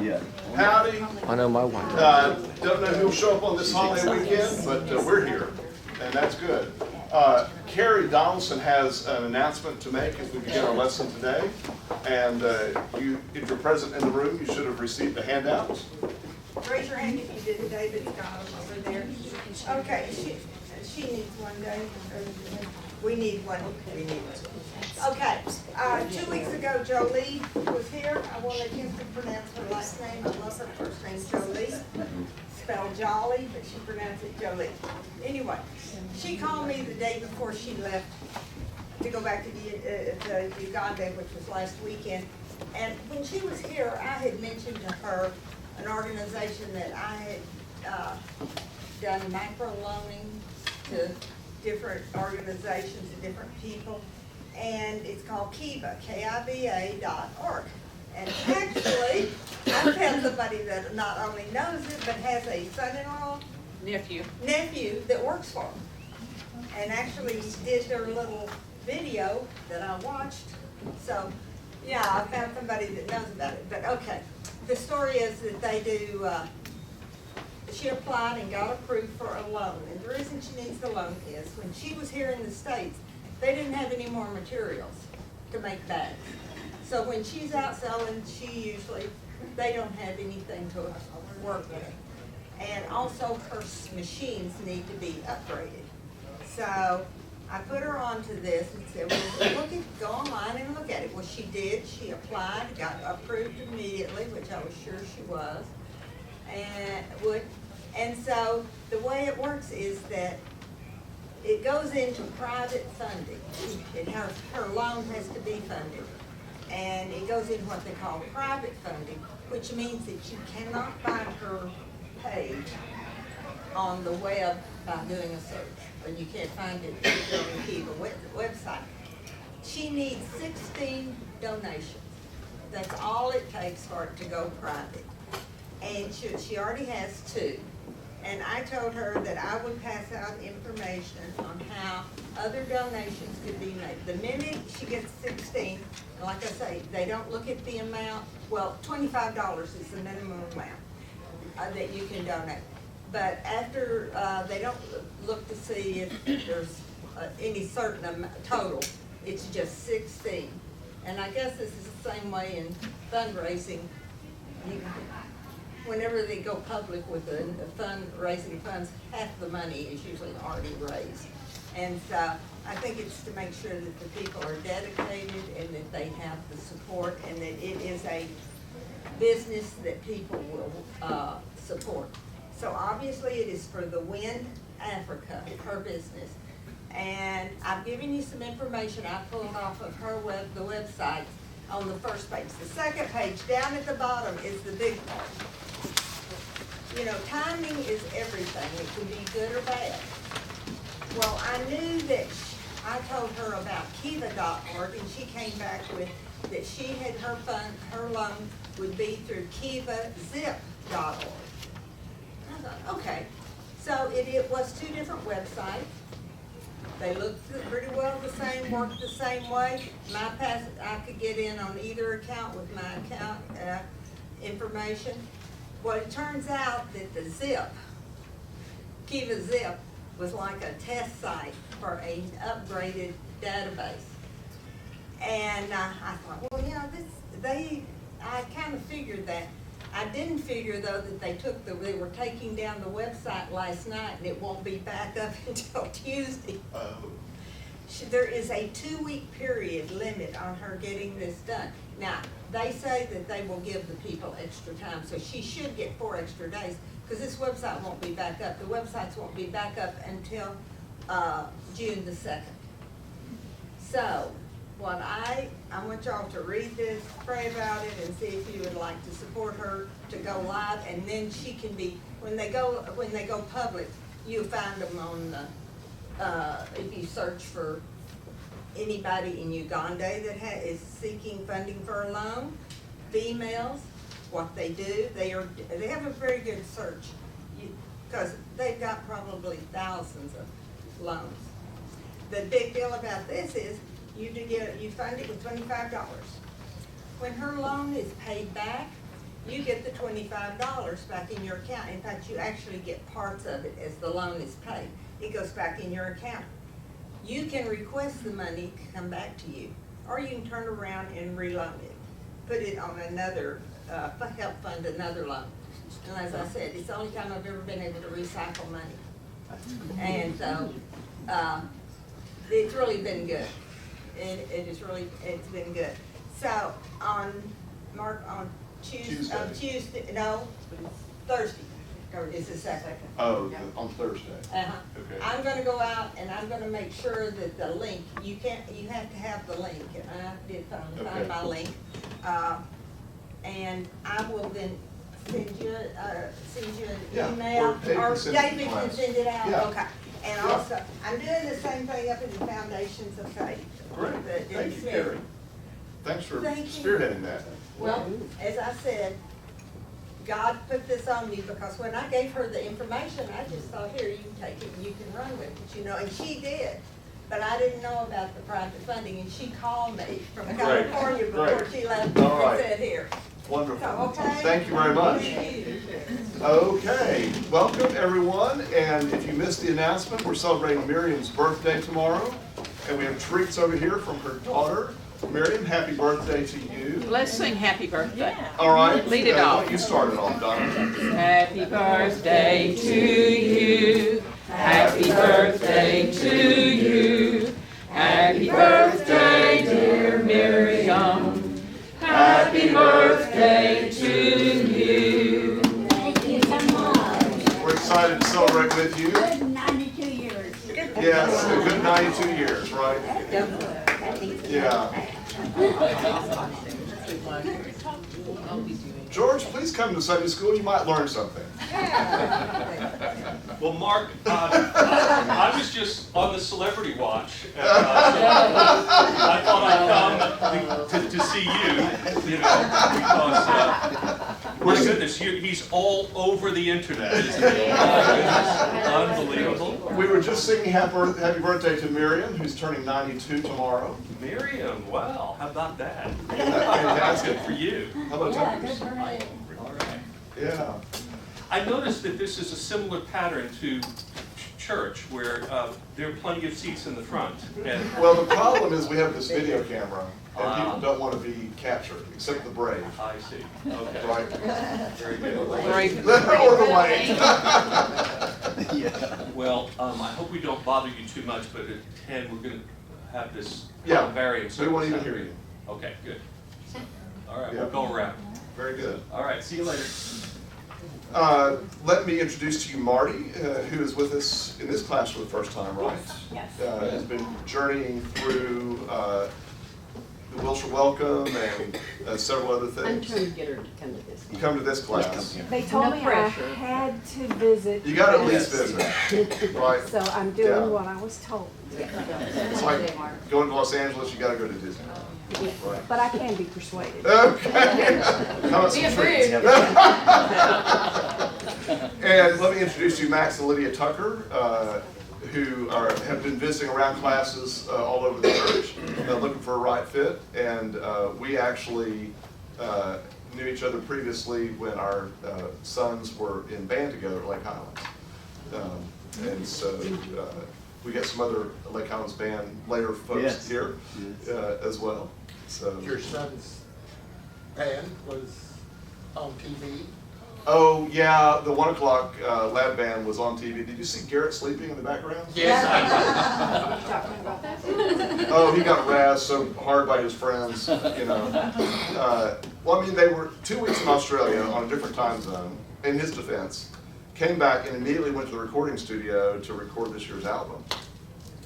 Yeah. Howdy. I know my wife. Don't know who'll show up on this holiday weekend, but we're here, and that's good. Carrie Donaldson has an announcement to make as we begin our lesson today. And if you're present in the room, you should have received the handouts. Raise your hand if you didn't. David's got them over there. Okay, she needs one, Dave. We need one. We need one. Okay, 2 weeks ago, Jolie was here. I wanted him to pronounce her last name. I love her first name, Jolie. Spelled jolly, but she pronounced it Jolie. Anyway, she called me the day before she left to go back to Uganda, which was last weekend. And when she was here, I had mentioned to her an organization that I had done micro loaning to different organizations and different people. And it's called Kiva, KIVA.org. And actually, I found somebody that not only knows it, but has a son-in-law, nephew that works for them. And actually did their little video that I watched. So, yeah, I found somebody that knows about it. But okay, the story is that they do, she applied and got approved for a loan. And the reason she needs the loan is when she was here in the States, they didn't have any more materials to make bags. So when she's out selling, they don't have anything to work with. And also her machines need to be upgraded. So I put her onto this and said, well, go online and look at it. Well, she did. She applied, got approved immediately, which I was sure she was. And so the way it works is that it goes into private funding. Her loan has to be funded. And it goes in what they call private funding, which means that you cannot find her page on the web by doing a search, or you can't find it on the Kiva website. She needs 16 donations. That's all it takes for it to go private. And she already has 2. And I told her that I would pass out information on how other donations could be made. The minute she gets 16, like I say, they don't look at the amount. Well, $25 is the minimum amount that you can donate. But after, they don't look to see if there's any certain total. It's just 16. And I guess this is the same way in fundraising. Whenever they go public with the fundraising funds, half the money is usually already raised. And so I think it's to make sure that the people are dedicated and that they have the support and that it is a business that people will support. So obviously it is for the Wind Africa, her business. And I've given you some information I pulled off of her the website on the first page. The second page, down at the bottom, is the big part. You know, timing is everything. It can be good or bad. Well, I knew that I told her about Kiva.org, and she came back with that she had her loan would be through KivaZip.org. I thought, okay. So it was 2 different websites. They looked pretty well the same, worked the same way. I could get in on either account with my account information. Well, it turns out that the Kiva Zip, was like a test site for an upgraded database. And I thought, well, you know, I kind of figured that. I didn't figure, though, that they were taking down the website last night and it won't be back up until Tuesday. There is a 2-week period limit on her getting this done. Now, they say that they will give the people extra time, so she should get 4 extra days, because this website won't be back up. The websites won't be back up until June the 2nd. So, what I want y'all to read this, pray about it, and see if you would like to support her to go live, and then she can be, when they go public, you'll find them on the, if you search for anybody in Uganda that is seeking funding for a loan, females, what they do, they have a very good search, because they've got probably thousands of loans. The big deal about this is you fund it with $25. When her loan is paid back, you get the $25 back in your account. In fact, you actually get parts of it as the loan is paid. It goes back in your account. You can request the money to come back to you, or you can turn around and reloan it. Put it on another, help fund another loan. And as I said, it's the only time I've ever been able to recycle money. And so, it's really been good. It's been good. So on Tuesday, no, Thursday is the second. Oh, on Thursday. Uh-huh. Okay. I'm gonna go out and I'm gonna make sure that the link, you have to have the link, and I did find my link. And I will then send you an email, or David can send it out, Yeah. okay. And also, I'm doing the same thing up in the Foundations of Faith. Great, thank you, Carrie. Thanks for Thank you. spearheading that. Well, as I said, God put this on me because when I gave her the information, I just thought, here, you can take it and you can run with it, you know, and she did. But I didn't know about the private funding, and she called me from California before she left and said, here. Wonderful. So, okay? Thank you very much. Thank you. Okay, welcome everyone, and if you missed the announcement, we're celebrating Miriam's birthday tomorrow, and we have treats over here from her daughter. Miriam, happy birthday to you. Let's sing happy birthday. All right. Lead it off. You start it off, Donna. Happy birthday to you. Happy birthday to you. Happy birthday, dear Miriam. Happy birthday to you. Thank you so much. We're excited to celebrate with you. Good 92 years. Yes, a good 92 years, right? Yeah. George, please come to Sunday school. You might learn something. Well, Mark, I was just on the celebrity watch. And, I thought I'd come to see you, because, my goodness, he's all over the internet, isn't he? Unbelievable. We were just singing happy birthday to Miriam, who's turning 92 tomorrow. Miriam, wow, how about that? That's Good for you. How about Yeah, yours? good for me. All right. Yeah. I noticed that this is a similar pattern to church, where there are plenty of seats in the front. And Well, the problem is we have this video camera, and people don't want to be captured, except the brave, I see. Okay. right? Very good. Or the white. Well, I hope we don't bother you too much, but at 10 we're going to have this Yeah, variance. we won't even hear you. Okay, good. All right, Yeah. we'll go around. Very good. All right, see you later. Let me introduce to you Marty, who is with us in this class for the first time, right? Yes. Has been journeying through the Wilshire Welcome and several other I'm things. trying to get her to come to this. You come to this class. They told No me pressure. I had to visit. You got to at least visit, right? So I'm Yeah. doing what I was told. It's like going to Los Angeles, you got to go to Disney. Right. But I can be persuaded. Okay. Come with Be some a treats. food. And let me introduce you Max and Lydia Tucker, who have been visiting around classes all over the church, looking for a right fit. And we actually knew each other previously when our sons were in band together at Lake Highlands. And so we got some other Lake Highlands band later folks here as well. So. Your son's band was on TV. Oh, yeah, the 1 o'clock lab band was on TV. Did you see Garrett sleeping in the background? Yes, Oh, he got razzed so hard by his friends, you know. Well, I mean, they were 2 weeks in Australia on a different time zone, in his defense, came back and immediately went to the recording studio to record this year's album.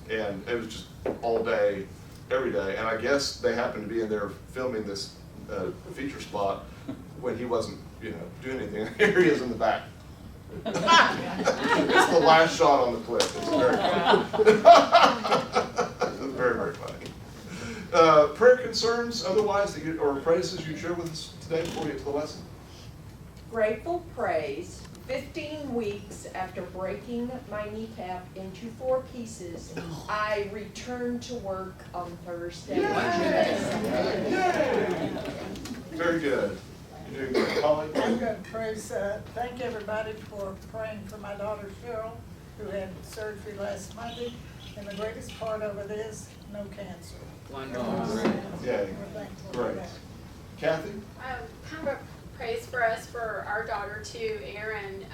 And it was just all day, every day. And I guess they happened to be in there filming this feature spot when he wasn't, you know, doing anything. Here he is in the back. It's the last shot on the clip. It's very funny. Very, very funny. Prayer concerns otherwise that you, or praises you'd share with us today before we get to the lesson? Grateful praise. 15 weeks after breaking my kneecap into 4 pieces, I returned to work on Thursday. Very good. You're doing great. Holly? I'm good, praise, thank everybody for praying for my daughter Cheryl, who had surgery last Monday, and the greatest part of it is no cancer. Wonderful. Yay. We're thankful for Great. that. Kathy? Kind of a praise for us for our daughter too, Erin,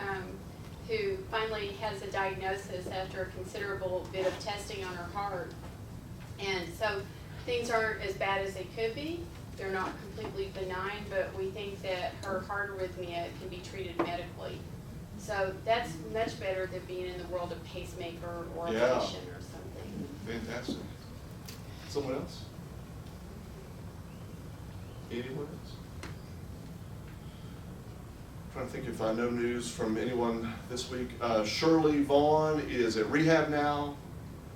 who finally has a diagnosis after a considerable bit of testing on her heart. And so things aren't as bad as they could be. They're not completely benign, but we think that her heart arrhythmia can be treated medically. So that's much better than being in the world of pacemaker or Yeah. ablation or something. Fantastic. Someone else? Anyone else? Trying to think if I know news from anyone this week. Shirley Vaughn is at rehab now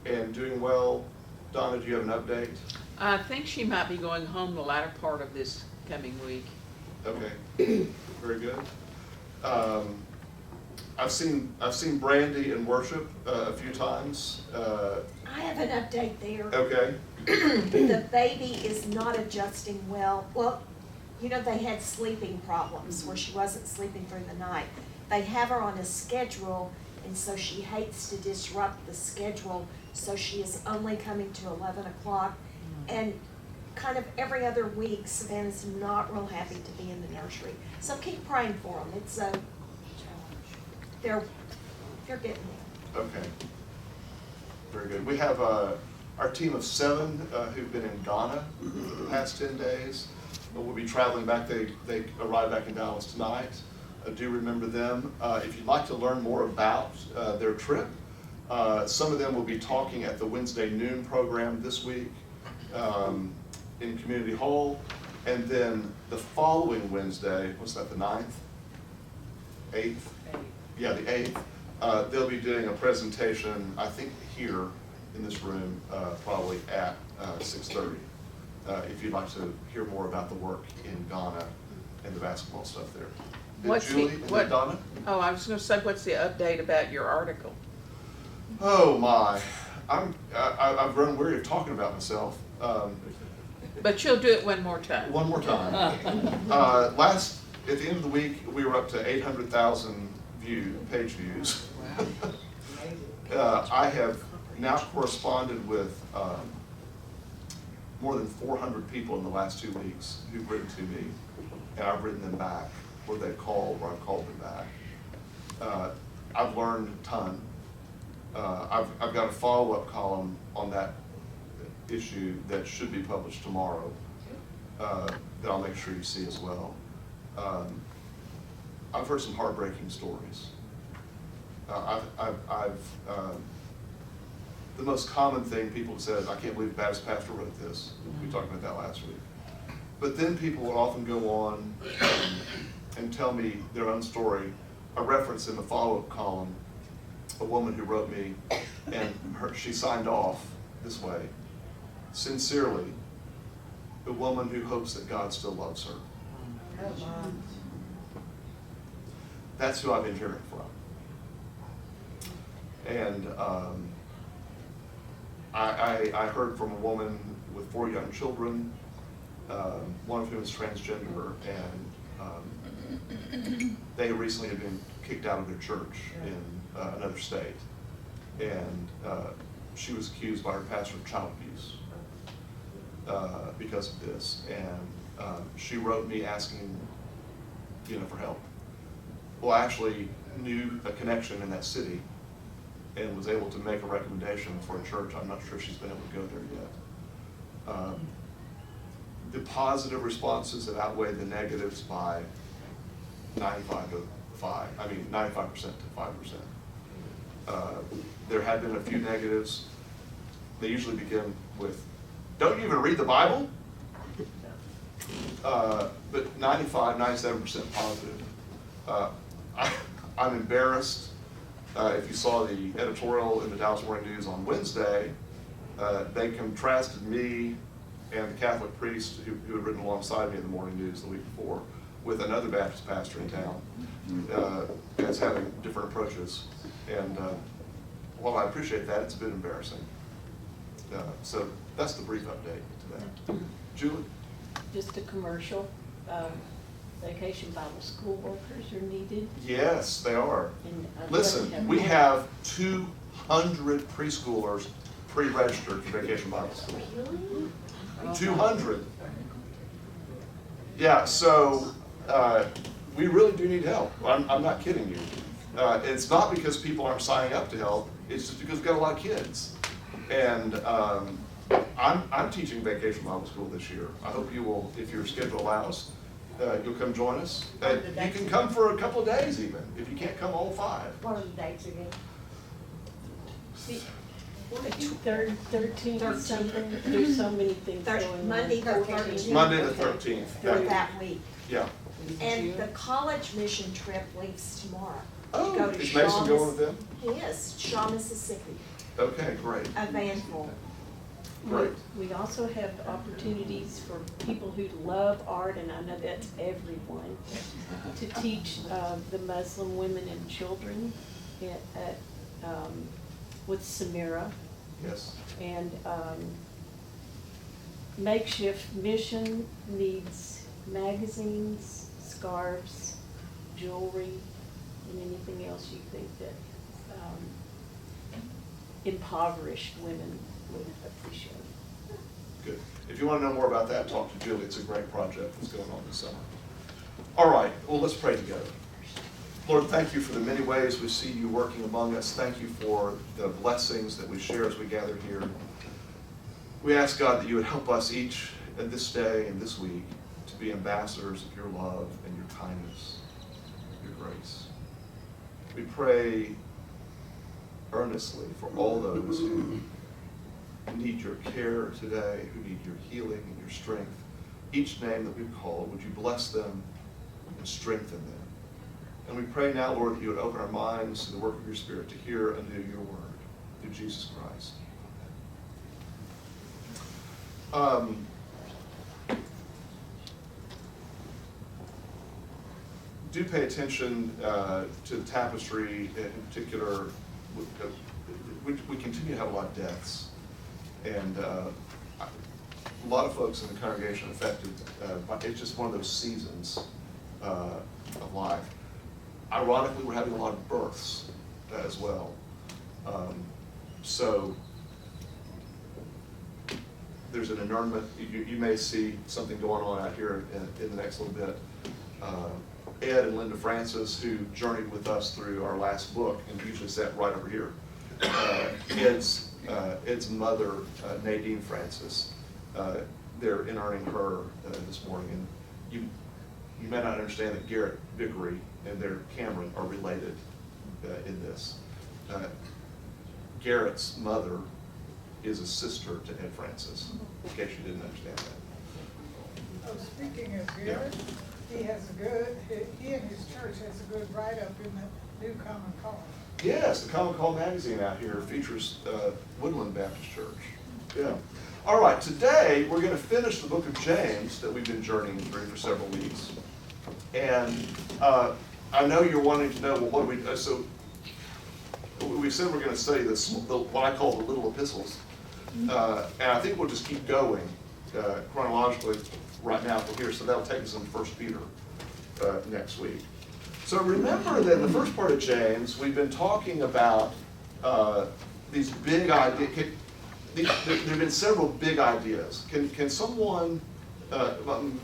and doing well. Donna, do you have an update? I think she might be going home the latter part of this coming week. Okay, very good. I've seen Brandy in worship a few times. I have an update there. Okay, The baby is not adjusting well. Well, you know, they had sleeping problems where she wasn't sleeping through the night. They have her on a schedule, and so she hates to disrupt the schedule, so she is only coming to 11 o'clock. And kind of every other week, Savannah's not real happy to be in the nursery. So keep praying for them. It's a, they're getting there. okay. Very good. We have our team of 7 who've been in Ghana the past 10 days. We'll be traveling back. They arrive back in Dallas tonight. Do remember them. If you'd like to learn more about their trip, some of them will be talking at the Wednesday noon program this week in Community Hall. And then the following Wednesday, what's that, the 9th? 8th? Yeah, the 8th. They'll be doing a presentation, I think here in this room, probably at 6:30. If you'd like to hear more about the work in Ghana and the basketball stuff there. What's Julie, the- and what- then Donna? Oh, I was gonna say, what's the update about your article? Oh my, I've grown weary of talking about myself. But you'll do it one more time. One more time. At the end of the week, we were up to 800,000 page views. I have now corresponded with more than 400 people in the last 2 weeks who've written to me, and I've written them back, or they've called, or I've called them back. I've learned a ton. I've got a follow-up column on that issue that should be published tomorrow that I'll make sure you see as well. I've heard some heartbreaking stories. The most common thing people have said is, I can't believe the Baptist pastor wrote this. We talked about that last week. But then people will often go on and tell me their own story. A reference in the follow-up column, a woman who wrote me, and she signed off this way: sincerely, the woman who hopes that God still loves her. That's who I've been hearing from. And I heard from a woman with 4 young children, one of whom is transgender, and they recently had been kicked out of their church in another state. And she was accused by her pastor of child abuse because of this. And she wrote me asking, for help. Well, I actually knew a connection in that city and was able to make a recommendation for a church. I'm not sure she's been able to go there yet. The positive responses have outweighed the negatives by 95% to 5%. There have been a few negatives. They usually begin with, "Don't you even read the Bible?" But 97% positive. I'm embarrassed. If you saw the editorial in the Dallas Morning News on Wednesday, they contrasted me and the Catholic priest who had written alongside me in the Morning News the week before with another Baptist pastor in town as having different approaches. And while I appreciate that, it's a bit embarrassing. So that's the brief update to that. Julie? Just a commercial. Vacation Bible School workers are needed. Yes, they are. And I'd like to Listen, we more. have 200 preschoolers pre-registered for Vacation Bible School. 200. Yeah, so we really do need help. I'm not kidding you. It's not because people aren't signing up to help, it's just because we've got a lot of kids. And I'm teaching Vacation Bible School this year. I hope you will, if your schedule allows, you'll come join us. You can come for a couple of days even, if you can't come all 5. What are the dates again? 13 something, there's so many things going on. Monday the 13th. Monday the 13th. For that week. Yeah. And the college mission trip leaves tomorrow. Oh, Go to is Mason Shaw, going with them? He is, Shaw, Mississippi, Okay, great, a van full. great. We also have opportunities for people who love art, and I know that's everyone, to teach the Muslim women and children with Samira. Yes. And Makeshift Mission needs magazines, scarves, jewelry, and anything else you think that impoverished women would appreciate. Good. If you want to know more about that, talk to Julie. It's a great project that's going on this summer. All right, well, let's pray together. Lord, thank you for the many ways we see you working among us. Thank you for the blessings that we share as we gather here. We ask, God, that you would help us each in this day and this week to be ambassadors of your love and your kindness, your grace. We pray earnestly for all those who need your care today, who need your healing and your strength. Each name that we've called, would you bless them and strengthen them? And we pray now, Lord, that you would open our minds to the work of your Spirit to hear and do your word through Jesus Christ. Do pay attention to the tapestry in particular. We continue to have a lot of deaths, and a lot of folks in the congregation affected by, it's just one of those seasons of life. Ironically, we're having a lot of births as well. So there's an inurnment. You may see something going on out here in the next little bit. Ed and Linda Francis, who journeyed with us through our last book, and usually sat right over here. Ed's mother, Nadine Francis, they're inurning her this morning. And you may not understand that Garrett Vickery and their Cameron are related in this. Garrett's mother is a sister to Ed Francis, in case you didn't understand that. Oh, speaking of Garrett, he and his church has a good write-up in the New Common Call. Yes, the Common Call magazine out here features Woodland Baptist Church. Yeah. All right, today we're going to finish the book of James that we've been journeying through for several weeks. And I know you're wanting to know, well, what do we, so we said we're going to study what I call the little epistles. And I think we'll just keep going chronologically right now from here. So that'll take us into 1 Peter next week. So remember that in the first part of James, we've been talking about these big ideas. There have been several big ideas. Can someone,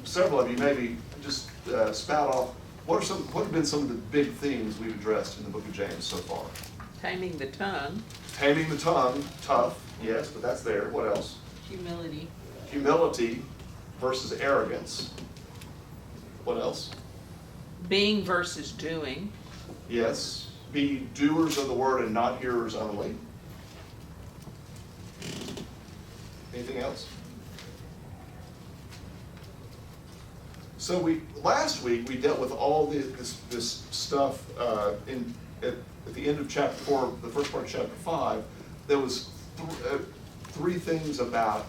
several of you maybe just spout off, what have been some of the big themes we've addressed in the book of James so far? Taming the tongue. Taming the tongue, tough, yes, but that's there. What else? Humility. Humility versus arrogance. What else? Being versus doing. Yes. Be doers of the word and not hearers only. Anything else? So last week we dealt with all this stuff at the end of chapter 4, the first part of chapter 5. There was three things about,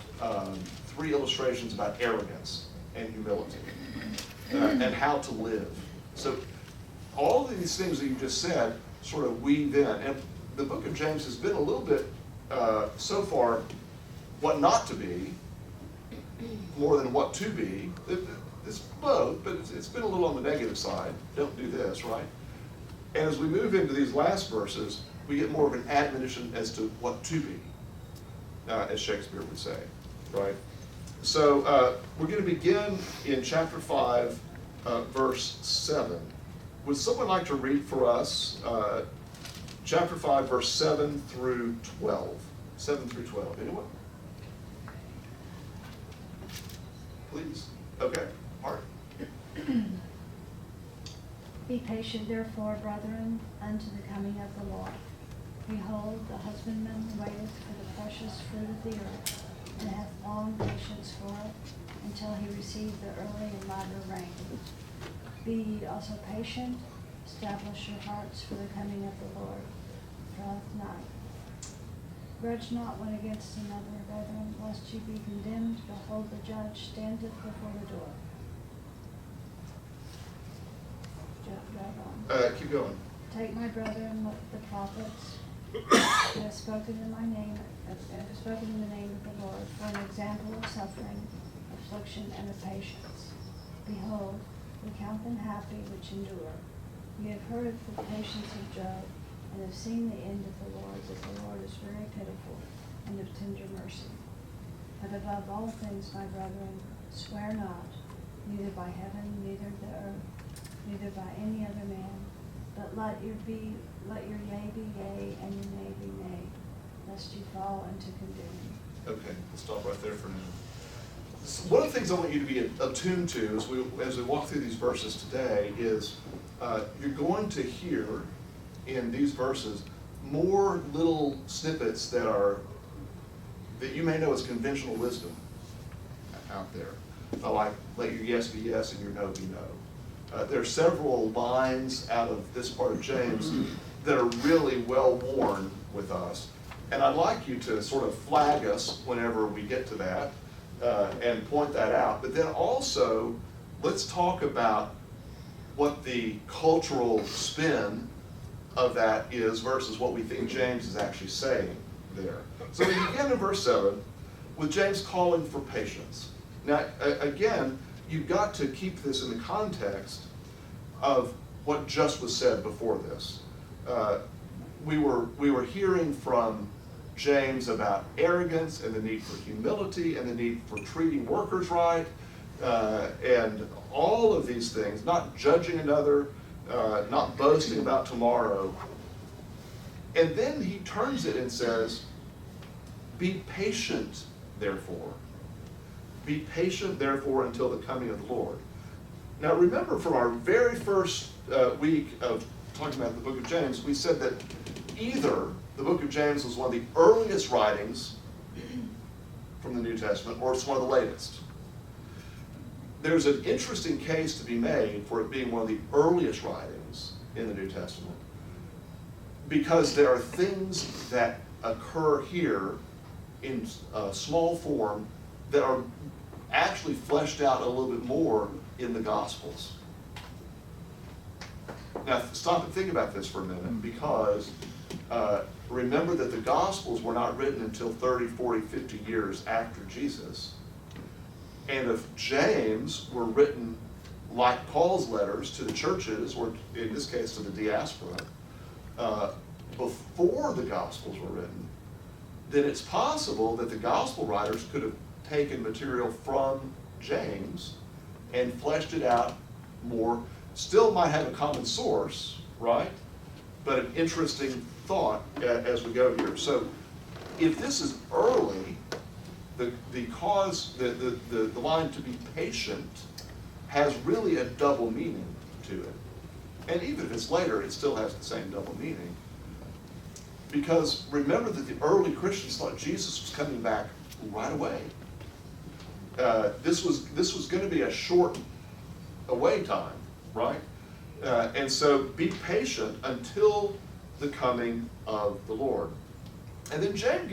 three illustrations about arrogance and humility and how to live. So all of these things that you just said sort of weave in. And the book of James has been a little bit, so far, what not to be, more than what to be. it's both, but it's been a little on the negative side. Don't do this, right? And as we move into these last verses, we get more of an admonition as to what to be, as Shakespeare would say, right? So we're going to begin in chapter 5, verse 7. Would someone like to read for us chapter 5, verse 7 through 12? 7 through 12. Anyone? Please. Okay. Mark. Be patient, therefore, brethren, unto the coming of the Lord. Behold, the husbandman waiteth for the precious fruit of the earth, and hath long patience for it, until he receive the early and latter rain. Be ye also patient, establish your hearts, for the coming of the Lord draweth nigh. Grudge not one against another, brethren, lest ye be condemned. Behold, the judge standeth before the door. Drive on. Keep going. Take my brethren, the prophets, that have spoken in my name, have spoken in the name of the Lord, for an example of suffering, affliction, and of patience. Behold, we count them happy which endure. Ye have heard the patience of Job, and have seen the end of the Lord, that the Lord is very pitiful, and of tender mercy. But above all things, my brethren, swear not, neither by heaven, neither the earth, neither by any other man, but let your yea be yea, and your nay be nay, lest you fall into condemning. Okay, let's stop right there for now. So one of the things I want you to be attuned to as we walk through these verses today is you're going to hear in these verses more little snippets that you may know as conventional wisdom out there. Like, let your yes be yes and your no be no. There are several lines out of this part of James that are really well worn with us. And I'd like you to sort of flag us whenever we get to that and point that out. But then also, let's talk about what the cultural spin of that is versus what we think James is actually saying there. So we begin in verse 7 with James calling for patience. Now, again, you've got to keep this in the context of what just was said before this. We were hearing from James about arrogance and the need for humility and the need for treating workers right, and all of these things, not judging another, not boasting about tomorrow. And then he turns it and says, be patient, therefore. Be patient, therefore, until the coming of the Lord. Now remember, from our very first week of talking about the book of James, we said that either the book of James was one of the earliest writings from the New Testament, or it's one of the latest. There's an interesting case to be made for it being one of the earliest writings in the New Testament, because there are things that occur here in small form that are actually fleshed out a little bit more in the Gospels. Now stop and think about this for a minute, because remember that the Gospels were not written until 30, 40, 50 years after Jesus. And if James were written like Paul's letters to the churches, or in this case to the diaspora, before the Gospels were written, then it's possible that the Gospel writers could have taken material from James and fleshed it out more. Still might have a common source, right? But an interesting thought as we go here. So if this is early, the line to be patient has really a double meaning to it. And even if it's later, it still has the same double meaning. Because remember that the early Christians thought Jesus was coming back right away. This was going to be a short away time, right? And so be patient until the coming of the Lord. And then James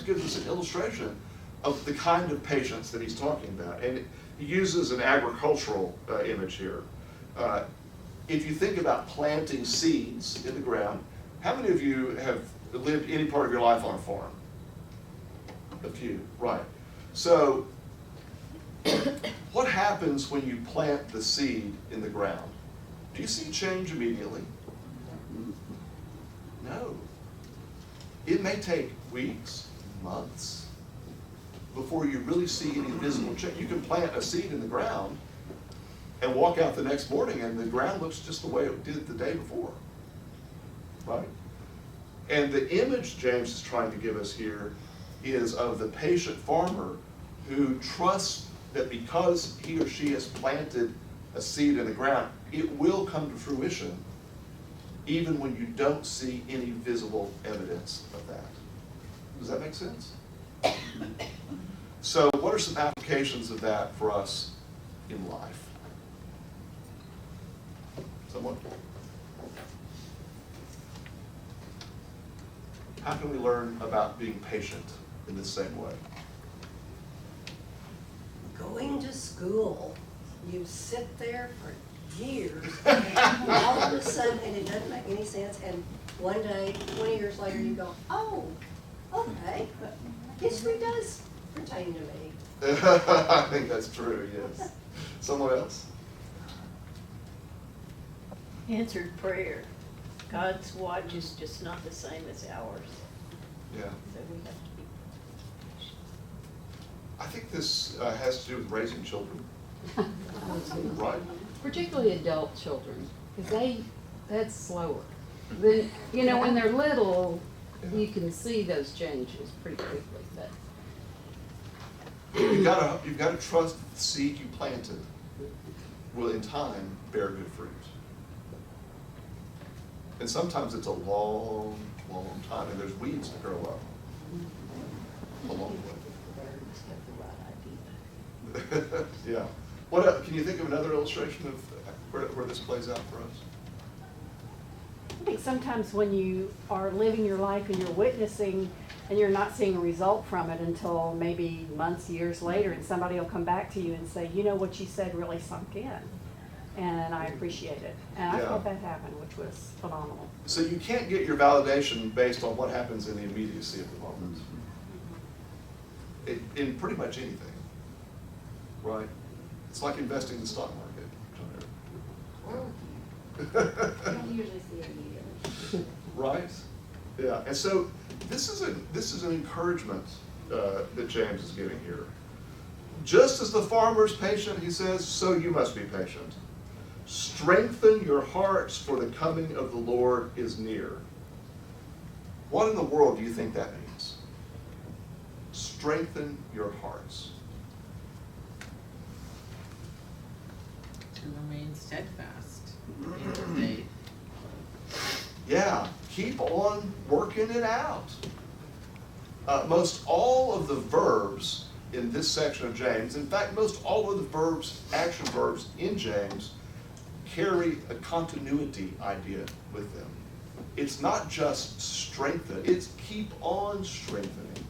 gives us an illustration of the kind of patience that he's talking about. And he uses an agricultural image here. If you think about planting seeds in the ground, how many of you have lived any part of your life on a farm? A few, right. So What happens when you plant the seed in the ground? Do you see change immediately? No. It may take weeks, months, before you really see any visible change. You can plant a seed in the ground and walk out the next morning and the ground looks just the way it did the day before, right? And the image James is trying to give us here is of the patient farmer who trusts that because he or she has planted a seed in the ground, it will come to fruition, even when you don't see any visible evidence of that. Does that make sense? So what are some applications of that for us in life? Someone? How can we learn about being patient in the same way? Going to school, you sit there for years, and all of a sudden, and it doesn't make any sense, and one day, 20 years later, you go, oh, okay, history does pertain to me. I think that's true, yes. Someone else? Answered prayer. God's watch is just not the same as ours, Yeah. so we have to be patient. I think this has to do with raising children. Right. Particularly adult children, because that's slower. Then, when they're little, you can see those changes pretty quickly, but. You've got to trust that the seed you planted will in time bear good fruit. And sometimes it's a long, long time, and there's weeds that grow up along the way. Yeah. What else? Can you think of another illustration of where this plays out for us? I think sometimes when you are living your life and you're witnessing and you're not seeing a result from it until maybe months, years later, and somebody will come back to you and say, what you said really sunk in. And I appreciate it. And I Yeah. thought that happened, which was phenomenal. So you can't get your validation based on what happens in the immediacy of the moment. In pretty much anything, right? It's like investing in the stock market. I don't usually see it immediately. Right? Yeah. And so this is an encouragement that James is giving here. Just as the farmer is patient, he says, so you must be patient. Strengthen your hearts, for the coming of the Lord is near. What in the world do you think that means? Strengthen your hearts. To remain steadfast in your faith. Yeah, keep on working it out. Most all of the verbs in this section of James, in fact, most all of the verbs, action verbs in James, carry a continuity idea with them. It's not just strengthen, it's keep on strengthening.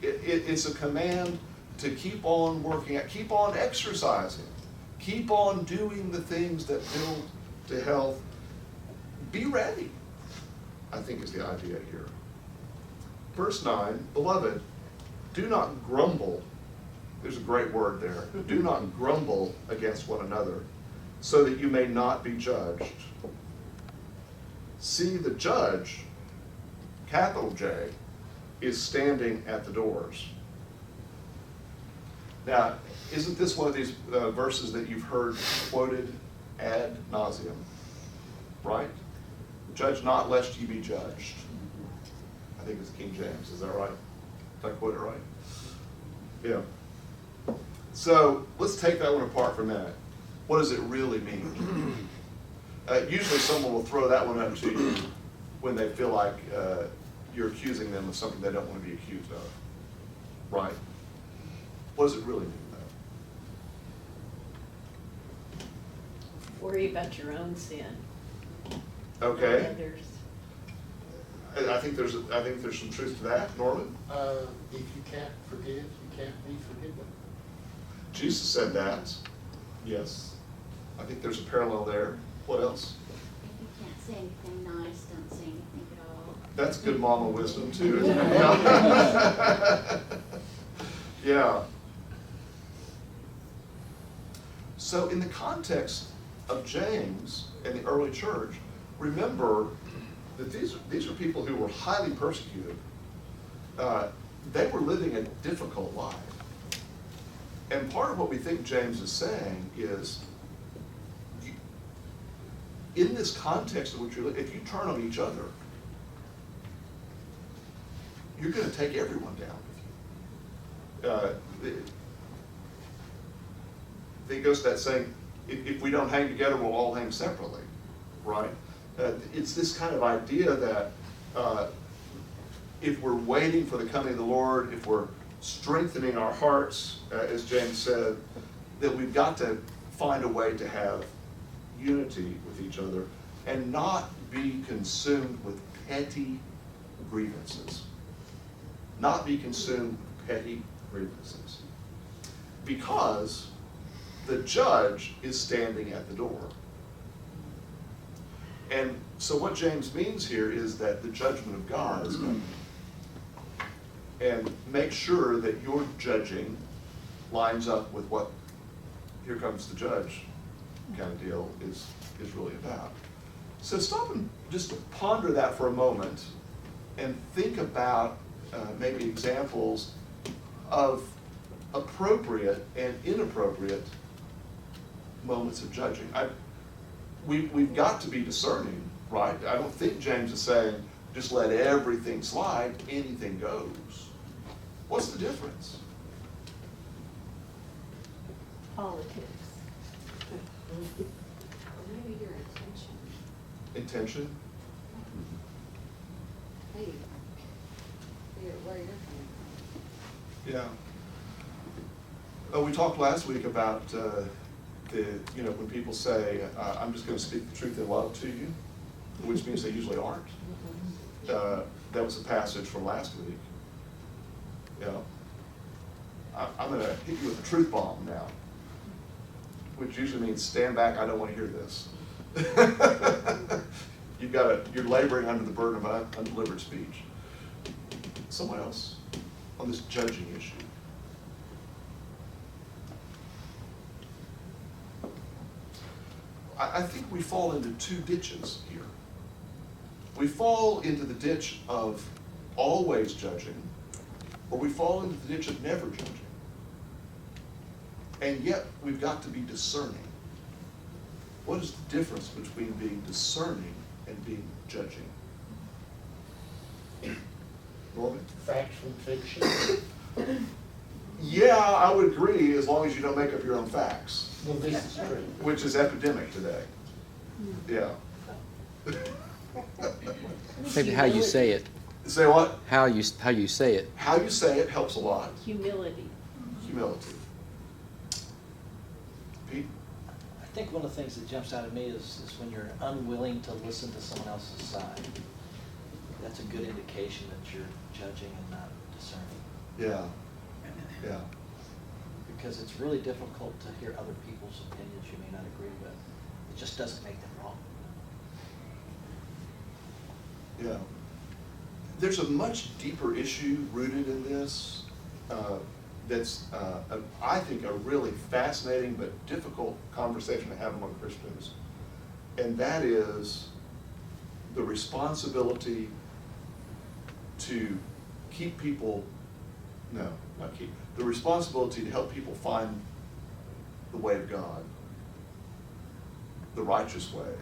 It's a command to keep on working out, keep on exercising, keep on doing the things that build to health. Be ready, I think is the idea here. Verse 9, beloved, do not grumble. There's a great word there. Do not grumble against one another, so that you may not be judged. See, the judge, capital J, is standing at the doors. Now, isn't this one of these verses that you've heard quoted ad nauseum? Right? Judge not lest ye be judged. I think it's King James, is that right? Did I quote it right? Yeah. So let's take that one apart for a minute. What does it really mean? Usually someone will throw that one up to you when they feel like you're accusing them of something they don't want to be accused of. Right? What does it really mean, though? Worry about your own sin. Okay. Not others. I think there's some truth to that. Norman? If you can't forgive, you can't be forgiven. Jesus said that. Yes. I think there's a parallel there. What else? If you can't say anything nice, don't say anything at all. That's good mama wisdom too, isn't it? Yeah. So in the context of James and the early church, remember that these are people who were highly persecuted. They were living a difficult life. And part of what we think James is saying is, in this context in which you're living, if you turn on each other, you're going to take everyone down with you. It goes to that saying, if we don't hang together, we'll all hang separately, right? It's this kind of idea that if we're waiting for the coming of the Lord, if we're strengthening our hearts, as James said, that we've got to find a way to have unity with each other and not be consumed with petty grievances. Not be consumed with petty grievances. Because the judge is standing at the door. And so what James means here is that the judgment of God is coming. And make sure that your judging lines up with what here comes the judge kind of deal is really about. So stop and just ponder that for a moment and think about maybe examples of appropriate and inappropriate moments of judging. We've got to be discerning, right? I don't think James is saying just let everything slide, anything goes. What's the difference? Politics. Maybe your intention. Intention? Hey, where you're coming Yeah. We talked last week about when people say, I'm just going to speak the truth in love to you, which means they usually aren't. That was a passage from last week. I'm going to hit you with a truth bomb now, which usually means stand back, I don't want to hear this. You're laboring under the burden of undelivered speech. Someone else on this judging issue. I think we fall into two ditches here. We fall into the ditch of always judging, or we fall into the ditch of never judging. And yet, we've got to be discerning. What is the difference between being discerning and being judging? Norman? Facts from fiction. Yeah, I would agree, as long as you don't make up your own facts. Well, this is true. Which is epidemic today. Yeah. Maybe how you say it. Say what? How you say it. How you say it helps a lot. Humility. Humility. Pete? I think one of the things that jumps out at me is when you're unwilling to listen to someone else's side. That's a good indication that you're judging and not discerning. Yeah. Yeah. Because it's really difficult to hear other people's opinions you may not agree with. It just doesn't make them wrong. Yeah. There's a much deeper issue rooted in this that's, I think, a really fascinating but difficult conversation to have among Christians. And that is the responsibility to keep people, no, not keep, the responsibility to help people find the way of God, the righteous way,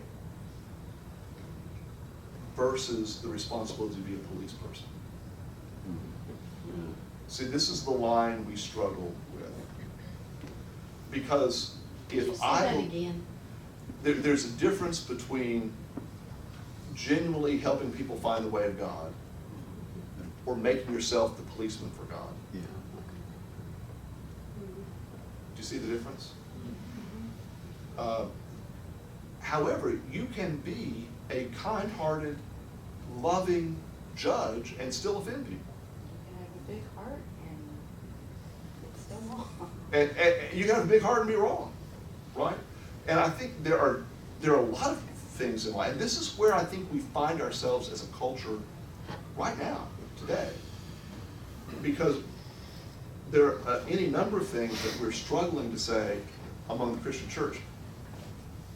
versus the responsibility to be a police person. See, this is the line we struggle with. Because if there's a difference between genuinely helping people find the way of God or making yourself the policeman for God. Yeah. Do you see the difference? However, you can be a kind-hearted, loving judge and still offend people. You can have a big heart and it's still wrong. And you can have a big heart and be wrong, right? And I think there are a lot of things in life, and this is where I think we find ourselves as a culture right now, today. Because there are any number of things that we're struggling to say, among the Christian church.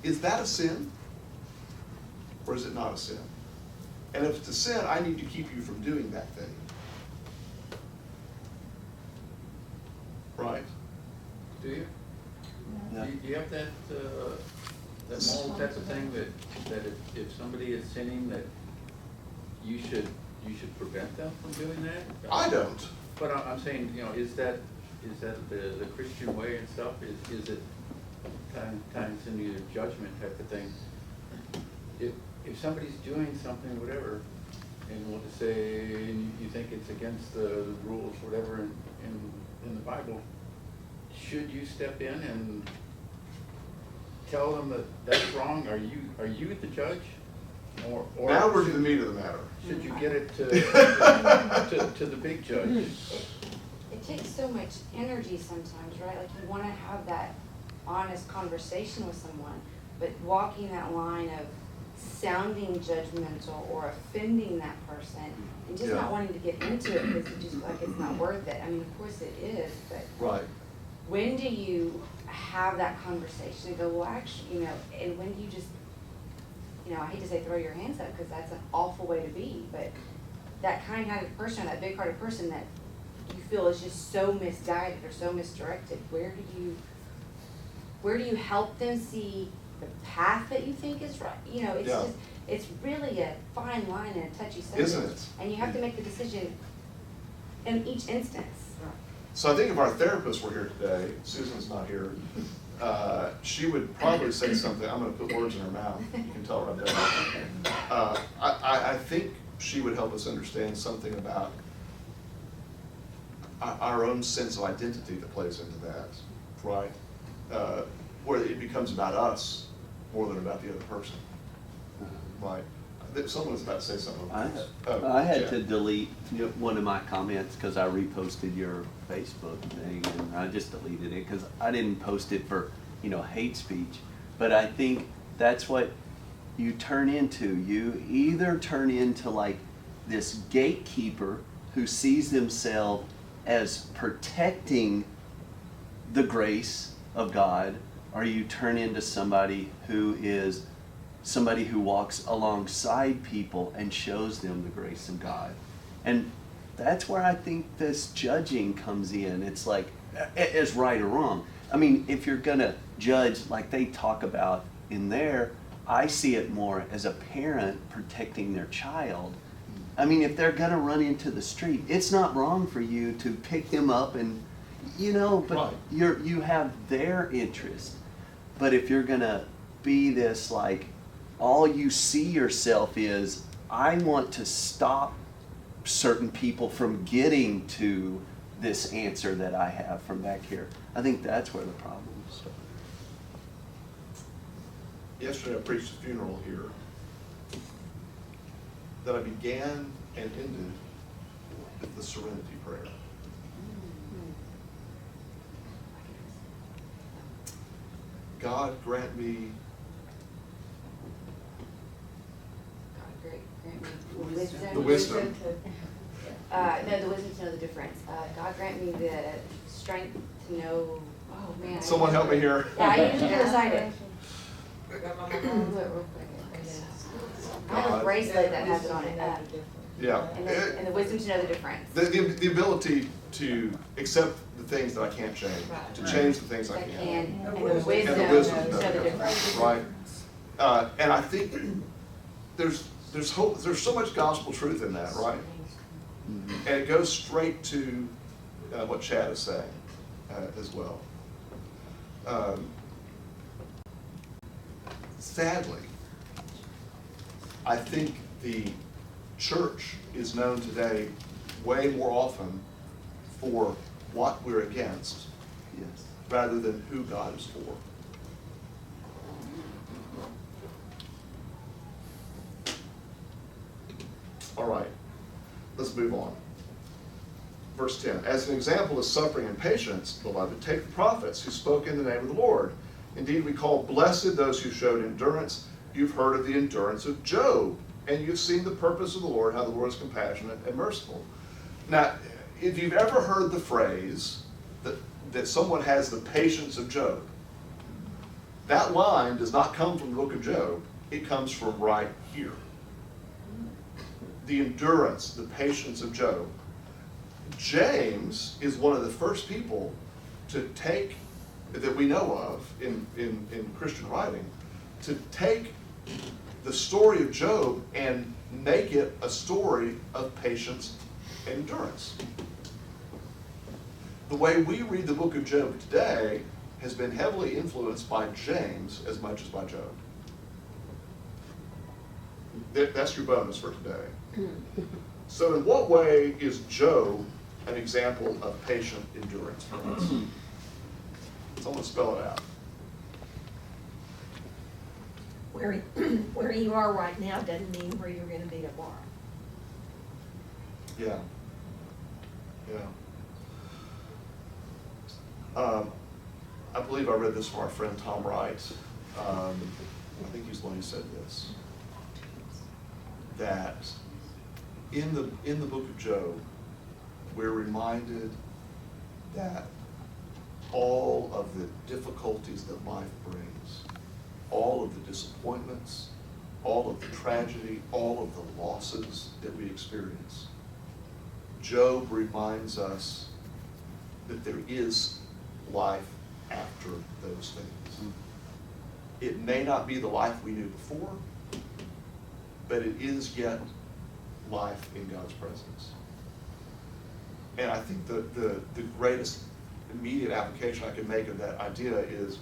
Is that a sin? Or is it not a sin? And if it's a sin, I need to keep you from doing that thing. Right? Do you? No. Do you have that moral type of thing that if somebody is sinning, that you should prevent them from doing that? I don't. But I'm saying, you know, is that the Christian way and stuff? Is it times into your judgment type of thing? If somebody's doing something, whatever, and we'll just say you think it's against the rules, whatever, in the Bible, should you step in and tell them that that's wrong? Are you the judge? Or Now we're to the meat of the matter. should you get it to the big judge? It takes so much energy sometimes, right? Like you want to have that honest conversation with someone, but walking that line of sounding judgmental or offending that person and just not wanting to get into it because you just feel like it's not worth it. I mean, of course it is, but Right. when do you have that conversation and go, well, actually, you know, and when do you just, you know, I hate to say throw your hands up because that's an awful way to be, but that kind-hearted person, that big-hearted person that you feel is just so misguided or so misdirected, where do you help them see the path that you think is right? You know, it's just, it's really a fine line and a touchy subject. Isn't it? And you have to make the decision in each instance. So I think if our therapist were here today, Susan's not here, she would probably say something. I'm going to put words in her mouth. You can tell her I've done it. I think she would help us understand something about our own sense of identity that plays into that, right? Where it becomes about us more than about the other person, right? Someone was about to say something. I had to delete one of my comments because I reposted your Facebook thing, and I just deleted it because I didn't post it for, you know, hate speech. But I think that's what you turn into. You either turn into like this gatekeeper who sees themselves as protecting the grace of God, or you turn into somebody who is somebody who walks alongside people and shows them the grace of God. And that's where I think this judging comes in. It's like, as right or wrong. I mean, if you're gonna judge like they talk about in there, I see it more as a parent protecting their child. I mean, if they're gonna run into the street, it's not wrong for you to pick them up and, you know, but you have their interest. But if you're gonna be this like, all you see yourself is, I want to stop certain people from getting to this answer that I have from back here. I think that's where the problem starts. Yesterday I preached a funeral here that I began and ended with the Serenity Prayer. God grant me Wisdom. The wisdom. No, the wisdom to know the difference. God grant me the strength to know, oh man. Someone help me here. Yeah, I usually recite it. I'll do it real quick. I have a bracelet that has it on it. Yeah. And the wisdom to know the difference. The ability to accept the things that I can't change, to change the things I can. And the wisdom to know the difference. Right. And I think there's hope. There's so much gospel truth in that, right? And it goes straight to what Chad is saying as well. Sadly, I think the church is known today way more often for what we're against, rather than who God is for. All right, let's move on. Verse 10, as an example of suffering and patience, beloved, take the prophets who spoke in the name of the Lord. Indeed, we call blessed those who showed endurance. You've heard of the endurance of Job, and you've seen the purpose of the Lord, how the Lord is compassionate and merciful. Now, if you've ever heard the phrase that someone has the patience of Job, That line does not come from the book of Job. It comes from right here. The endurance, the patience of Job. James is one of the first people to take, that we know of in Christian writing, to take the story of Job and make it a story of patience and endurance. The way we read the book of Job today has been heavily influenced by James as much as by Job. That's your bonus for today. So in what way is Job an example of patient endurance for us? Someone spell it out. Where you are right now doesn't mean where you're gonna be tomorrow. Yeah. Yeah. I believe I read this from our friend Tom Wright. I think he's the one who said this. That in the book of Job, we're reminded that all of the difficulties that life brings, all of the disappointments, all of the tragedy, all of the losses that we experience, Job reminds us that there is life after those things. It may not be the life we knew before, but it is yet life in God's presence. And I think the greatest immediate application I can make of that idea is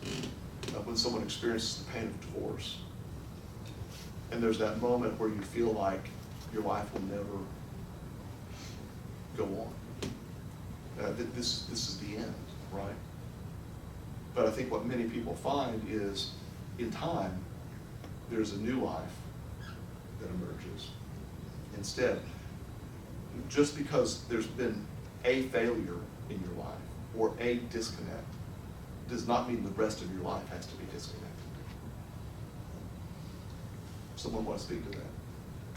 when someone experiences the pain of divorce. And there's that moment where you feel like your life will never go on. This is the end, right? But I think what many people find is, in time, there's a new life that emerges. Instead, just because there's been a failure in your life or a disconnect does not mean the rest of your life has to be disconnected. Someone want to speak to that?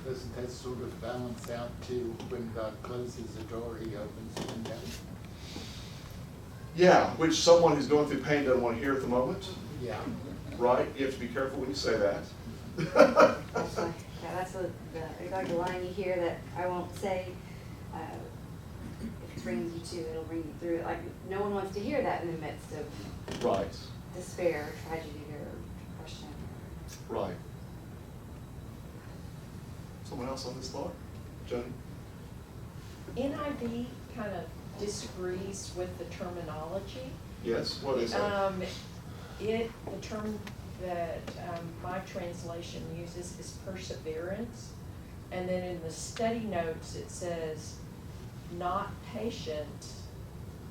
Doesn't that sort of balance out to when God closes a door, he opens a window? Yeah, which someone who's going through pain doesn't want to hear at the moment. Yeah. Right? You have to be careful when you say that. Yeah, that's like the line you hear that I won't say. If it brings you to, it'll bring you through. Like, no one wants to hear that in the midst of Right. despair, tragedy, or depression. Right. Someone else on this thought? Johnny? NIV kind of disagrees with the terminology. Yes, what is it? The term that my translation uses is perseverance. And then in the study notes, it says not patient,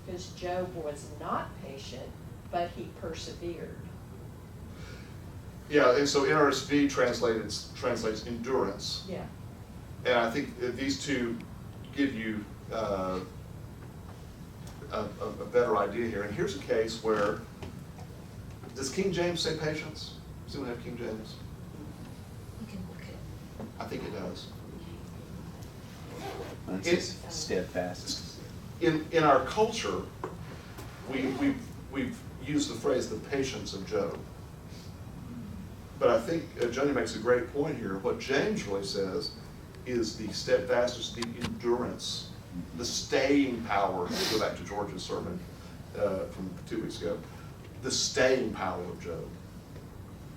because Job was not patient, but he persevered. Yeah, and so NRSV translates endurance. Yeah. And I think that these two give you a better idea here. And here's a case where, does King James say patience? Does anyone have King James? You can look at. I think it does. It's steadfast. In our culture, we've used the phrase the patience of Job. But I think Johnny makes a great point here. What James really says is the steadfastness, the endurance, the staying power, to go back to George's sermon from 2 weeks ago, the staying power of Job,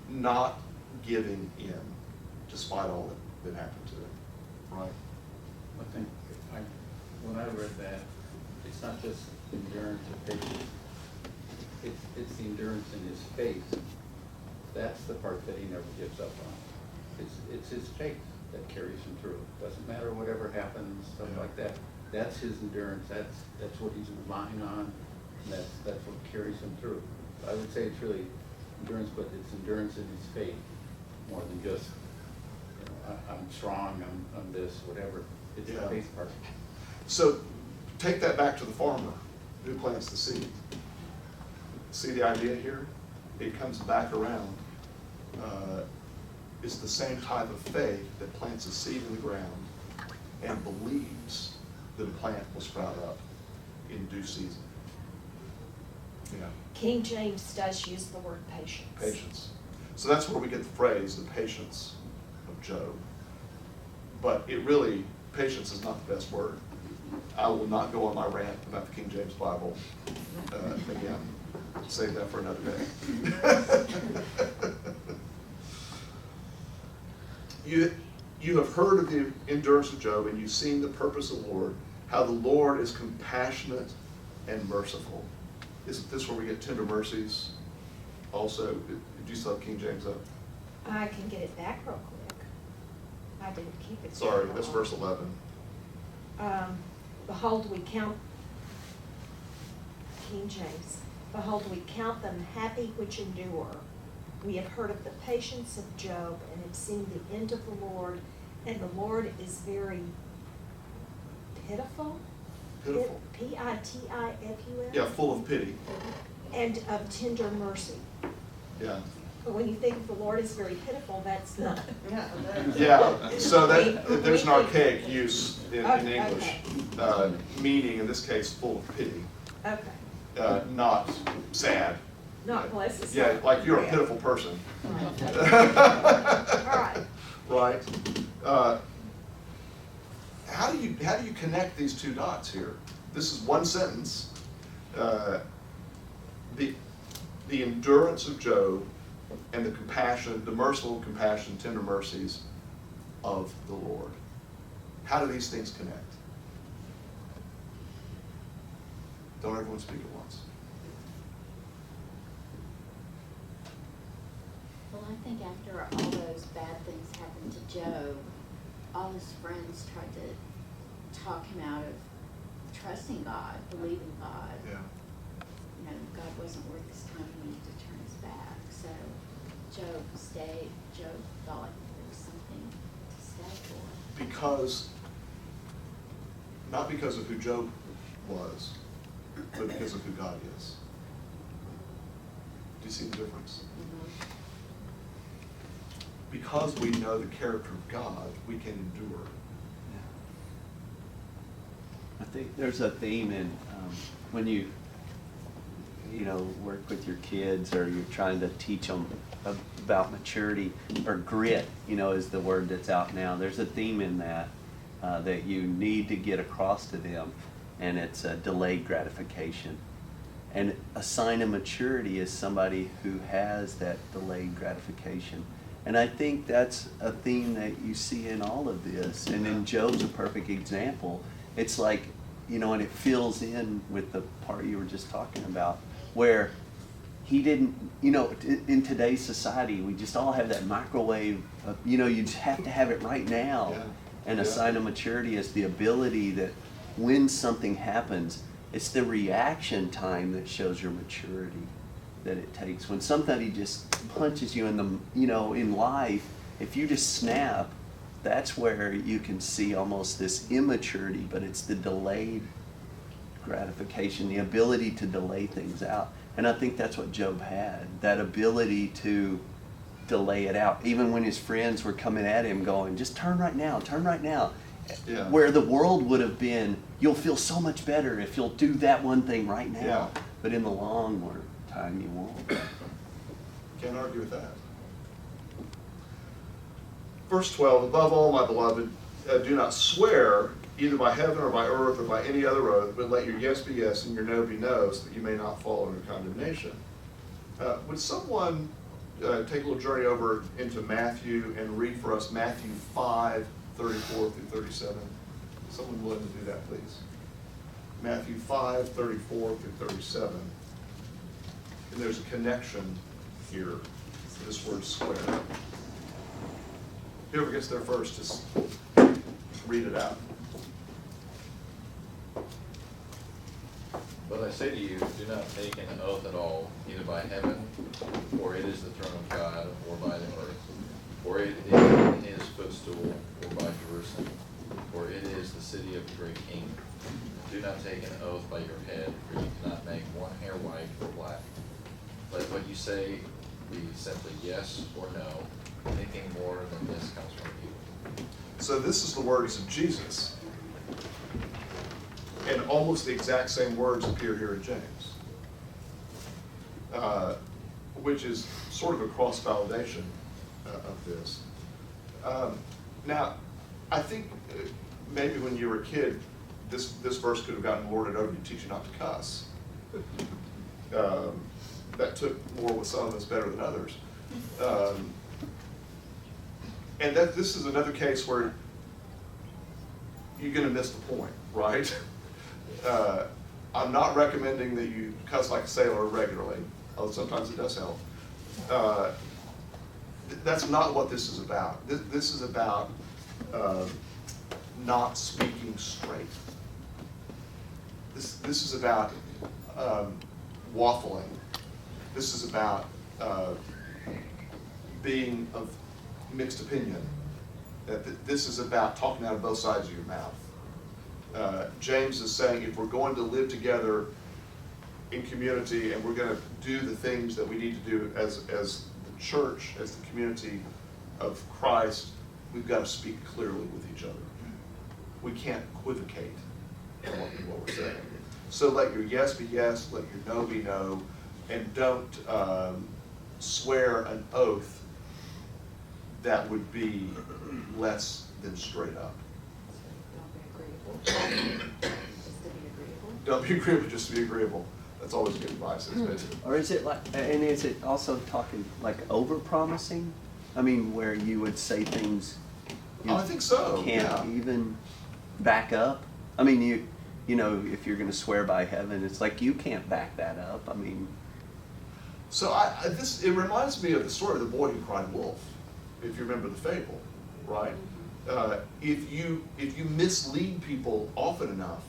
not giving in despite all that happened to him, right? I think when I read that, it's not just endurance of patience, it's the endurance in his faith. That's the part that he never gives up on. It's his faith that carries him through. Doesn't matter whatever happens, stuff like that. That's his endurance. That's what he's relying on. And that's what carries him through. I would say it's really endurance, but it's endurance in his faith more than just, I'm strong, I'm this, whatever. It's the faith part. So take that back to the farmer who plants the seed. See the idea here? It comes back around. It's the same type of faith that plants a seed in the ground and believes that a plant will sprout up in due season. Yeah. King James does use the word patience. Patience. So that's where we get the phrase, the patience of Job. But it really, patience is not the best word. I will not go on my rant about the King James Bible again. Save that for another day. You have heard of the endurance of Job, and you've seen the purpose of the Lord, how the Lord is compassionate and merciful. Isn't this where we get tender mercies also? Did you still have King James up? I can get it back real quick. I didn't keep it. Sorry, very that's long. verse 11. Behold, we count, King James, behold, we count them happy which endure. We have heard of the patience of Job and have seen the end of the Lord, and the Lord is very pitiful. Pitiful. Pitiful. Yeah, full of pity. And of tender mercy. Yeah. But when you think of the Lord is very pitiful, that's not. Yeah, so that there's an archaic use in Okay, English, meaning in this case full of pity, Okay, not sad. not bless his Yeah, heart. like you're a pitiful person. All right. Right. How do you connect these two dots here? This is one sentence. The endurance of Job and the compassion, the merciful compassion, tender mercies of the Lord. How do these things connect? Don't everyone speak at once. Well, I think after all those bad things happened to Job, all his friends tried to talk him out of trusting God, believing God. Yeah. You know, God wasn't worth his time, he needed to turn his back. So Job stayed. Job thought there was something to stay for. Because, not because of who Job was, but because of who God is. Do you see the difference? Because we know the character of God, we can endure. I think there's a theme in when you work with your kids or you're trying to teach them about maturity, or grit, is the word that's out now. There's a theme in that that you need to get across to them, and it's a delayed gratification. And a sign of maturity is somebody who has that delayed gratification. And I think that's a theme that you see in all of this. And then Job's a perfect example. It's like, and it fills in with the part you were just talking about, where he didn't, in today's society, we just all have that microwave of, you just have to have it right now. Yeah. And a sign of maturity is the ability that when something happens, it's the reaction time that shows your maturity that it takes. When somebody just punches you in the, in life, if you just snap, that's where you can see almost this immaturity, but it's the delayed gratification, the ability to delay things out. And I think that's what Job had, that ability to delay it out. Even when his friends were coming at him going, just turn right now, turn right now. Yeah. Where the world would have been, you'll feel so much better if you'll do that one thing right now. Yeah. But in the long time, you won't. Can't argue with that. Verse 12, above all, my beloved, do not swear either by heaven or by earth or by any other oath, but let your yes be yes and your no be no, so that you may not fall under condemnation. Would someone take a little journey over into Matthew and read for us Matthew 5, 34 through 37? Someone willing to do that, please? Matthew 5, 34 through 37. And there's a connection here to this word swear. Whoever gets there first, just read it out. But I say to you, do not take an oath at all, either by heaven, for it is the throne of God, or by the earth, for it is his footstool, or by Jerusalem, for it is the city of the great king. Do not take an oath by your head, for you cannot make one hair white or black. Let what you say be simply yes or no. Anything more than this comes from you. So this is the words of Jesus. And almost the exact same words appear here in James. which is sort of a cross-validation of this. Now, I think maybe when you were a kid, this verse could have gotten lorded over you, teach you not to cuss. That took more with some of us better than others. And this is another case where you're going to miss the point, right? I'm not recommending that you cuss like a sailor regularly, although sometimes it does help. That's not what this is about. This is about not speaking straight. This is about waffling. This is about being of mixed opinion. This is about talking out of both sides of your mouth. James is saying if we're going to live together in community and we're going to do the things that we need to do as the church, as the community of Christ, we've got to speak clearly with each other. We can't equivocate in what we're saying. So let your yes be yes, let your no be no, and don't swear an oath that would be less than straight up. Don't be agreeable just to be agreeable. That's always good advice, isn't it? Or is it like, and is it also talking like over-promising? I mean, where you would say things you I think so, can't even back up? I mean, you know, if you're going to swear by heaven, it's like you can't back that up. I mean, so it reminds me of the story of the boy who cried wolf, if you remember the fable, right? If you mislead people often enough,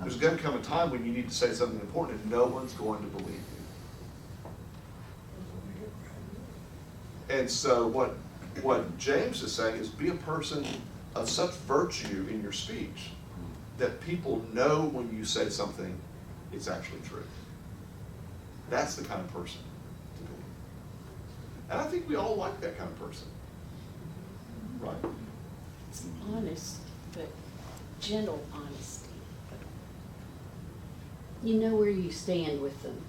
there's going to come a time when you need to say something important and no one's going to believe you. And so what James is saying is be a person of such virtue in your speech that people know when you say something, it's actually true. That's the kind of person to be. And I think we all like that kind of person. Right? It's honest, but gentle honesty. You know where you stand with them.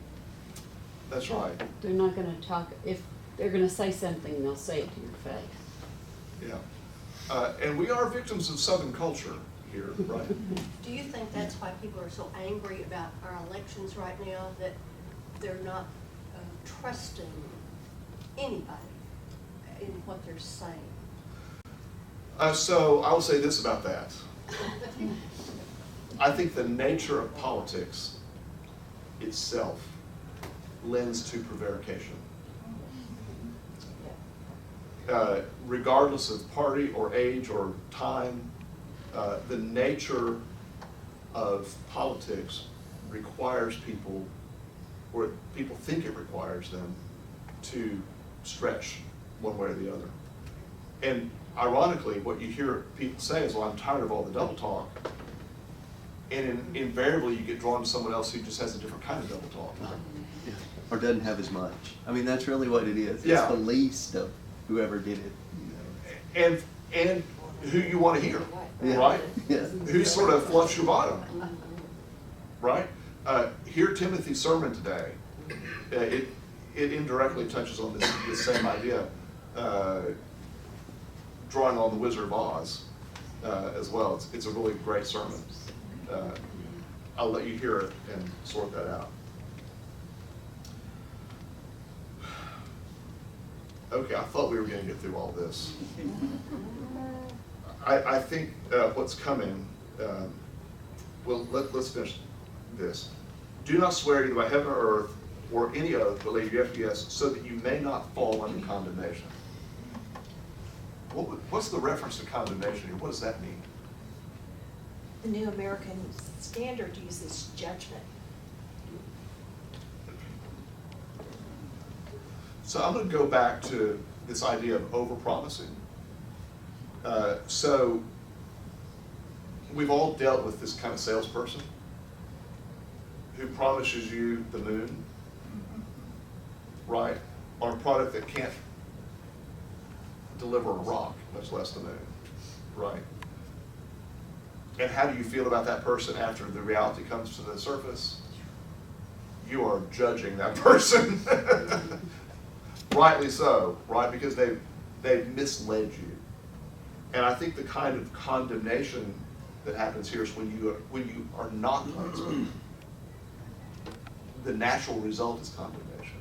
That's right. They're not gonna talk, if they're gonna say something, they'll say it to your face. Yeah. And we are victims of Southern culture here, right? Do you think that's why people are so angry about our elections right now, that they're not trusting anybody in what they're saying? So I will say this about that. I think the nature of politics itself lends to prevarication. Regardless of party or age or time, the nature of politics requires people, or people think it requires them, to stretch one way or the other. And ironically, what you hear people say is, well, I'm tired of all the double talk. And invariably, you get drawn to someone else who just has a different kind of double talk. yeah. Or doesn't have as much. I mean, that's really what it is. It's Yeah. the least of whoever did it. You know. And who you want to hear, Yeah. right? Yeah. Who sort of fluffs your bottom, right? Hear Timothy's sermon today. It indirectly touches on this same idea, drawing on the Wizard of Oz as well. It's a really great sermon. I'll let you hear it and sort that out. Okay, I thought we were going to get through all this. I think what's coming, well, let's finish this. Do not swear either by heaven or earth or any oath, but let your yes be yes, so that you may not fall under condemnation. What's the reference to condemnation here? What does that mean? The New American Standard uses judgment. So I'm going to go back to this idea of overpromising. So we've all dealt with this kind of salesperson who promises you the moon, right, on a product that can't deliver a rock, much less the moon, right? And how do you feel about that person after the reality comes to the surface? you are judging that person. Rightly so, right? Because they've misled you. And I think the kind of condemnation that happens here is when you are not cleansed. The natural result is condemnation.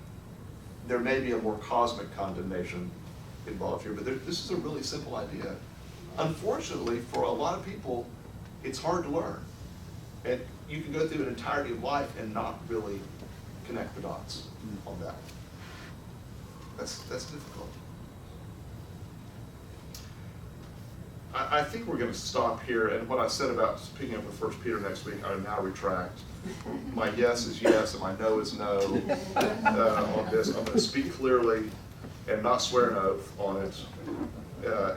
There may be a more cosmic condemnation involved here, but this is a really simple idea. Unfortunately, for a lot of people, it's hard to learn. And you can go through an entirety of life and not really connect the dots on that. That's difficult. I think we're going to stop here, and what I said about picking up with 1 Peter next week, I now retract. My yes is yes, and my no is no on this. I'm going to speak clearly and not swear an oath on it,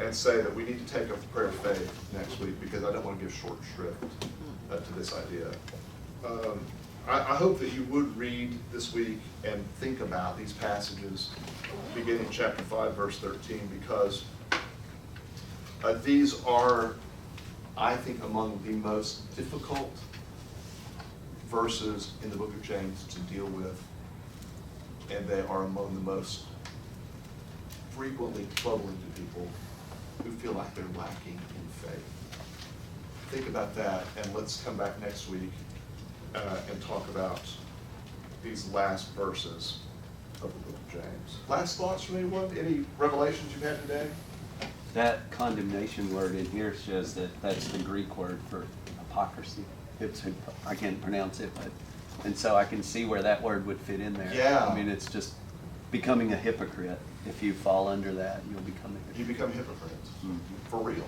and say that we need to take up the prayer of faith next week, because I don't want to give short shrift to this idea. I hope that you would read this week and think about these passages, beginning chapter 5, verse 13, because these are, I think, among the most difficult verses in the book of James to deal with, and they are among the most frequently troubling to people who feel like they're lacking in faith. Think about that, and let's come back next week and talk about these last verses of the book of James. Last thoughts from anyone? Any revelations you've had today? That condemnation word in here says that that's the Greek word for hypocrisy. I can't pronounce it, but, and so I can see where that word would fit in there. Yeah. I mean, it's just becoming a hypocrite. If you fall under that, you'll become a hypocrite. You become hypocrites. Mm-hmm. For real.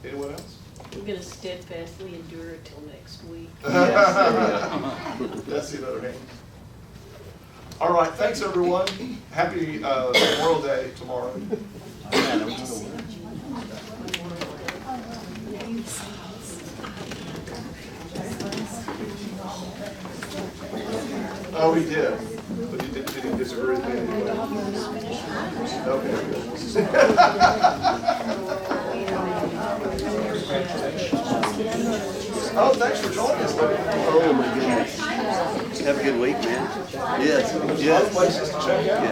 Anyone else? We're gonna steadfastly endure it till next week. That's the other hand. All right, thanks everyone. Happy Memorial Day tomorrow. Oh, he did. But did he disagree with me anyway? Oh, thanks for joining us, buddy. Oh my goodness. Have a good week, man. Yes. Yes. Places to check out. Yeah.